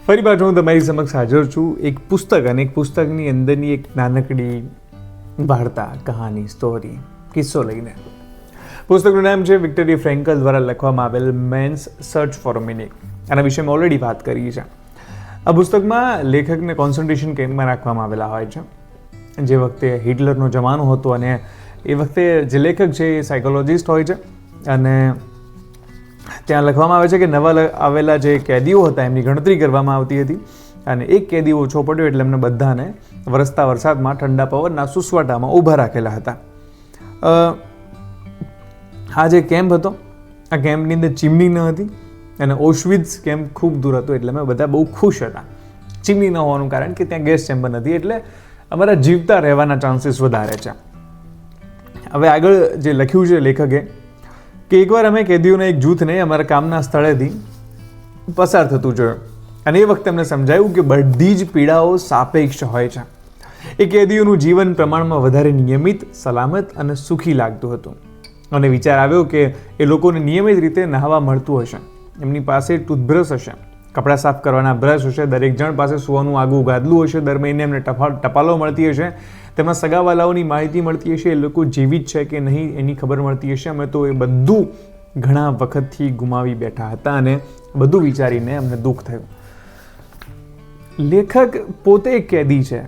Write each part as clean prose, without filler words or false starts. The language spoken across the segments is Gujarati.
ફરી પાછું હું તમારી સમક્ષ હાજર છું એક પુસ્તક અને એક પુસ્તકની અંદરની એક નાનકડી વાર્તા, કહાની, સ્ટોરી, કિસ્સો લઈને. પુસ્તકનું નામ છે વિક્ટરી ફ્રેન્કલ દ્વારા લખવામાં આવેલ મેન્સ સર્ચ ફોર મીનિંગ. આના વિશે મેં ઓલરેડી વાત કરી છે. આ પુસ્તકમાં લેખકને કોન્સન્ટ્રેશન કેમ્પમાં રાખવામાં આવેલા હોય છે. જે વખતે હિટલરનો જમાનો હતો અને એ વખતે જે લેખક છે એ સાયકોલોજિસ્ટ હોય છે અને ત્યાં લખવામાં આવે છે કે નવા આવેલા જે કેદીઓ હતા એમની ગણતરી કરવામાં આવતી હતી અને એક કેદી ઓછો પડ્યો એટલે એમને બધાને વરસતા વરસાદમાં ઠંડા પવનના સુસવાટામાં ઊભા રાખેલા હતા. આ જે કેમ્પ હતો, આ કેમ્પની અંદર ચીમની ન હતી અને ઓશવિટ્ઝ કેમ્પ ખૂબ દૂર હતો એટલે અમે બધા બહુ ખુશ હતા. ચીમની ન હોવાનું કારણ કે ત્યાં ગેસ ચેમ્બર નથી એટલે અમારા જીવતા રહેવાના ચાન્સીસ વધારે છે. હવે આગળ જે લખ્યું છે લેખકે કે એકવાર અમે કેદીઓના એક જૂથને અમારા કામના સ્થળેથી પસાર થતું જોયું અને એ વખતે અમને સમજાયું કે બધી જ પીડાઓ સાપેક્ષ હોય છે. એ કેદીઓનું જીવન પ્રમાણમાં વધારે નિયમિત, સલામત અને સુખી લાગતું હતું અને વિચાર આવ્યો કે એ લોકોને નિયમિત રીતે નહાવા મળતું હશે, એમની પાસે ટૂથબ્રશ હશે, કપડાં સાફ કરવાના બ્રશ હશે, દરેક જણ પાસે સુવાનું આગું ગાદલું હશે, દર મહિને એમને ટપાલો મળતી હશે, તેમના સગાવાલાઓની માહિતી મળતી હશે, એ લોકો જીવિત છે કે નહીં એની ખબર મળતી હશે. અમે તો એ બધું ઘણા વખતથી ગુમાવી બેઠા હતા અને બધું વિચારીને અમને દુઃખ થયું. લેખક પોતે એક કેદી છે,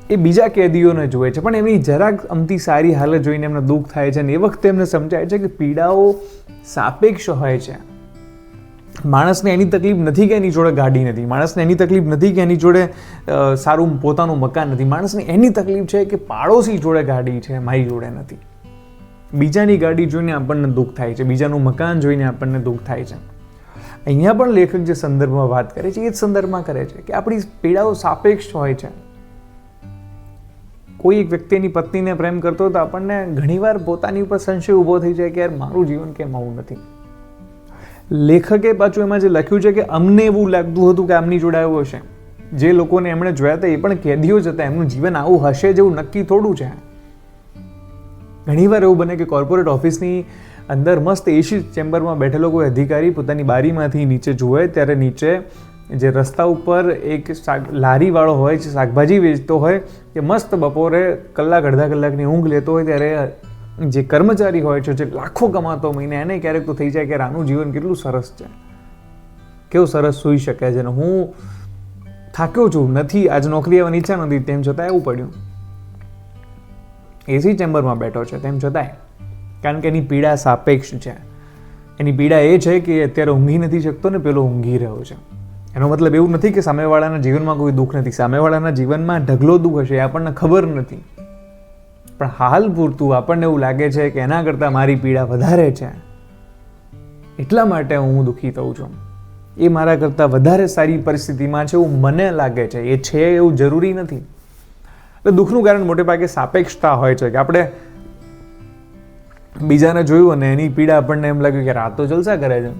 એ બીજા કેદીઓને જુએ છે પણ એમની જરાક અમથી સારી હાલત જોઈને એમને દુઃખ થાય છે અને એ વખતે એમને સમજાય છે કે પીડાઓ સાપેક્ષ હોય છે. માણસને એની તકલીફ નથી કે એની જોડે ગાડી નથી, માણસને એની તકલીફ નથી કે એની જોડે સારું પોતાનું મકાન નથી, માણસને એની તકલીફ છે કે પાડોશી જોડે ગાડી છે, મારી જોડે નથી. બીજાની ગાડી જોઈને આપણને દુઃખ થાય છે, બીજાનું મકાન જોઈને આપણને દુઃખ થાય છે. અહીંયા પણ લેખક જે સંદર્ભમાં વાત કરે છે એ જ સંદર્ભમાં કરે છે કે આપણી પીડાઓ સાપેક્ષ હોય છે. કોઈ એક વ્યક્તિની પત્નીને પ્રેમ કરતો તો આપણને ઘણીવાર પોતાની ઉપર સંશય ઊભો થઈ જાય કે યાર મારું જીવન કેમ આવું નથી. લેખકે પાછું એમાં જે લખ્યું છે કે અમને એવું લાગતું હતું કે આમની જોડે આવું હશે. જે લોકોને એમણે જોયા હતા એ પણ કેદીઓ જ હતા, એમનું જીવન આવું હશે જેવું નક્કી થોડું છે. ઘણીવાર એવું બને કે કોર્પોરેટ ઓફિસની અંદર મસ્ત એસી ચેમ્બરમાં બેઠેલો કોઈ અધિકારી પોતાની બારીમાંથી નીચે જુએ ત્યારે નીચે જે રસ્તા ઉપર એક લારીવાળો હોય છે, શાકભાજી વેચતો હોય, કે મસ્ત બપોરે અડધા કલાકની ઊંઘ લેતો હોય ત્યારે જે કર્મચારી હોય છે જે લાખો કમાતો મહિને એને ક્યારેક તો થઈ જાય કે આનું જીવન કેટલું સરસ છે, કેવું સરસ સૂઈ શકે છે ને હું થાક્યો છું, નથી આજ નોકરી આવવાની ઈચ્છા નથી, તેમ છતાં એવું પડ્યું. એસી ચેમ્બરમાં બેઠો છે તેમ છતાંય, કારણ કે એની પીડા સાપેક્ષ છે. એની પીડા એ છે કે અત્યારે ઊંઘી નથી શકતો ને પેલો ઊંઘી રહ્યો છે. એનો મતલબ એવું નથી કે સામેવાળાના જીવનમાં કોઈ દુઃખ નથી, સામેવાળાના જીવનમાં ઢગલો દુઃખ હશે, આપણને ખબર નથી, પણ હાલ પૂરતું આપણને એવું લાગે છે કે એના કરતાં મારી પીડા વધારે છે એટલા માટે હું દુઃખી થઉં છું. એ મારા કરતાં વધારે સારી પરિસ્થિતિમાં છે એવું મને લાગે છે. એ છે એવું જરૂરી નથી. એટલે દુઃખનું કારણ મોટે ભાગે સાપેક્ષતા હોય છે કે આપણે બીજાને જોયું અને એની પીડા આપણને એમ લાગ્યું કે આ તો જલસા કરે છે,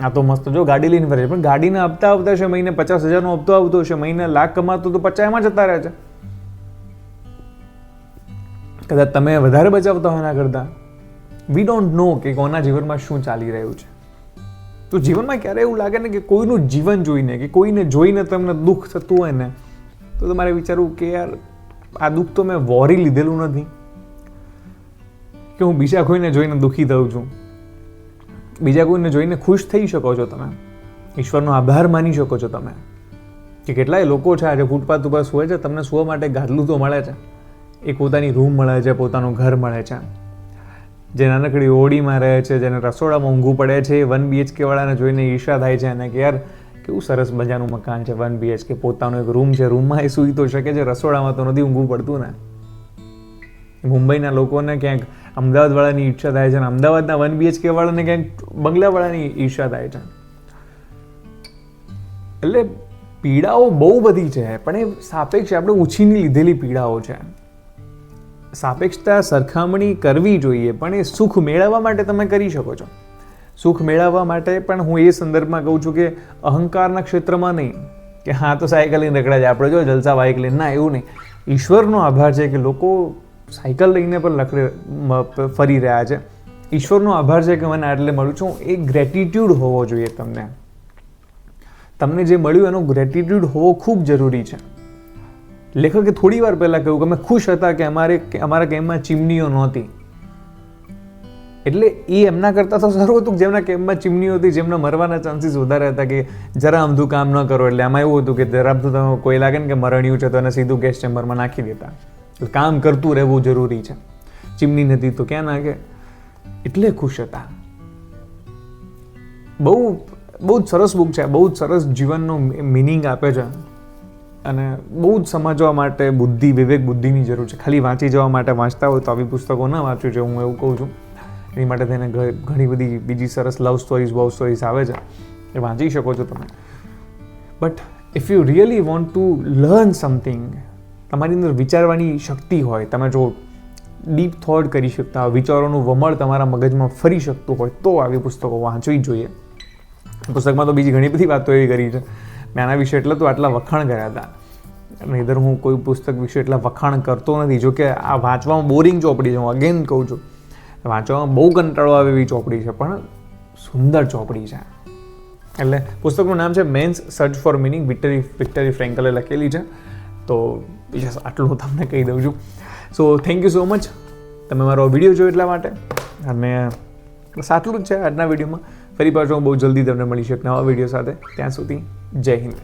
આ તો મસ્ત જો ગાડી લઈને ફરે છે, પણ ગાડીના હપ્તા આવતા છે, મહિને 50,000નો હપ્તો આવતો હશે, મહિને લાખ કમાતો તો 50 જતા રહે છે. કદાચ તમે વધારે બચાવતા હોય એના કરતાં. વી ડોન્ટ નો કે કોના જીવનમાં શું ચાલી રહ્યું છે. તો જીવનમાં ક્યારે એવું લાગે ને કે કોઈનું જીવન જોઈને કે કોઈને જોઈને તમને દુઃખ થતું હોય ને તો તમારે વિચારવું કે યાર આ દુઃખ તો મેં વોરી લીધેલું નથી કે હું બીજા કોઈને જોઈને દુઃખી થઉં છું. બીજા કોઈને જોઈને ખુશ થઈ શકો છો તમે, ઈશ્વરનો આભાર માની શકો છો તમે કે કેટલાય લોકો છે આજે ફૂટપાથ ઉપર સૂવે છે, તમને સૂવા માટે ગાદલું તો મળે છે, એક પોતાની રૂમ મળે છે, પોતાનું ઘર મળે છે, જે નાનકડી ઓડીમાં રહે છે, જેને રસોડામાં ઊંઘવું પડે છે, 1 BHK વાળાને જોઈને ઈર્ષા થાય છે અને કે યાર કેવું સરસ મજાનું મકાન છે, 1 BHK, પોતાનો એક રૂમ છે, રૂમમાં એ સૂઈ તો શકે છે, રસોડામાં તો નથી ઊંઘવું પડતું ને. મુંબઈના લોકોને ક્યાંક અમદાવાદવાળાની ઈર્ષા થાય છે અને અમદાવાદના 1 BHK વાળાને ક્યાંક બંગલાવાળાની ઈર્ષા થાય છે. એટલે પીડાઓ બહુ બધી છે પણ એ સાપેક્ષ આપણે ઉછીની લીધેલી પીડાઓ છે. સાપેક્ષતા સરખામણી કરવી જોઈએ પણ એ સુખ મેળવવા માટે તમે કરી શકો છો. સુખ મેળવવા માટે પણ હું એ સંદર્ભમાં કહું છું કે અહંકારના ક્ષેત્રમાં નહીં કે હા તો સાયકલ લઈને રખડા છે આપણે, જો જલસા બાઇક લઈને, ના એવું નહીં. ઈશ્વરનો આભાર છે કે લોકો સાયકલ લઈને પણ ફરી રહ્યા છે. ઈશ્વરનો આભાર છે કે મને આટલે મળ્યું છું. એ ગ્રેટિટ્યૂડ હોવો જોઈએ તમને. તમને જે મળ્યું એનો ગ્રેટિટ્યૂડ હોવો ખૂબ જરૂરી છે. લેખકે થોડી વાર પહેલાં કહ્યું કે અમે ખુશ હતા કે અમારા કેમ્પમાં ચીમનીઓ નહોતી. એટલે એ એમના કરતાં તો સારું હતું કે જેમના કેમ્પમાં ચીમનીઓ હતી, જેમના મરવાના ચાન્સીસ વધારે હતા કે જરા અમથું કામ ન કરો. એટલે આમાં એવું હતું કે જરા અમથું તમે કોઈ લાગે ને કે મરણ્યું છે તો એને સીધું ગેસ ચેમ્બરમાં નાખી દેતા. એટલે કામ કરતું રહેવું જરૂરી છે. ચીમની નથી તો ક્યાં નાખે. એટલે ખુશ હતા. બહુ જ સરસ બુક છે. બહુ જ સરસ જીવનનો મિનિંગ આપે છે અને બહુ જ સમજવા માટે વિવેક બુદ્ધિની જરૂર છે. ખાલી વાંચી જવા માટે વાંચતા હોય તો આવી પુસ્તકો ન વાંચવું જોઈએ, હું એવું કહું છું. એની માટે થઈને ઘણી બધી બીજી સરસ લવ સ્ટોરીઝ આવે છે, એ વાંચી શકો છો તમે. But if you really want to learn something, તમારી અંદર વિચારવાની શક્તિ હોય, તમે જો ડીપ થોટ કરી શકતા હોય, વિચારોનું વમળ તમારા મગજમાં ફરી શકતું હોય તો આવી પુસ્તકો વાંચવી જોઈએ. પુસ્તકમાં તો બીજી ઘણી બધી વાતો એવી કરી છે. મેં આના વિશે એટલે તો આટલા વખાણ કર્યા હતા. નહીંતર હું કોઈ પુસ્તક વિશે એટલા વખાણ કરતો નથી. જો કે આ વાંચવામાં બોરિંગ ચોપડી છે, હું અગેન કહું છું. વાંચવામાં બહુ કંટાળો આવે એવી ચોપડી છે, પણ સુંદર ચોપડી છે. એટલે પુસ્તકનું નામ છે man's search for meaning, Viktor ફ્રેન્કલે લખેલી છે. તો આટલું હું તમને કહી દઉં છું. So thank you so much તમે મારો વિડીયો જોયો એટલા માટે. અને બસ આટલું જ છે આજના વિડીયોમાં. ફરી પાછું બહુ જલ્દી તમને મળી શકે નવા વિડીયો સાથે. ત્યાં સુધી જય હિન્દ.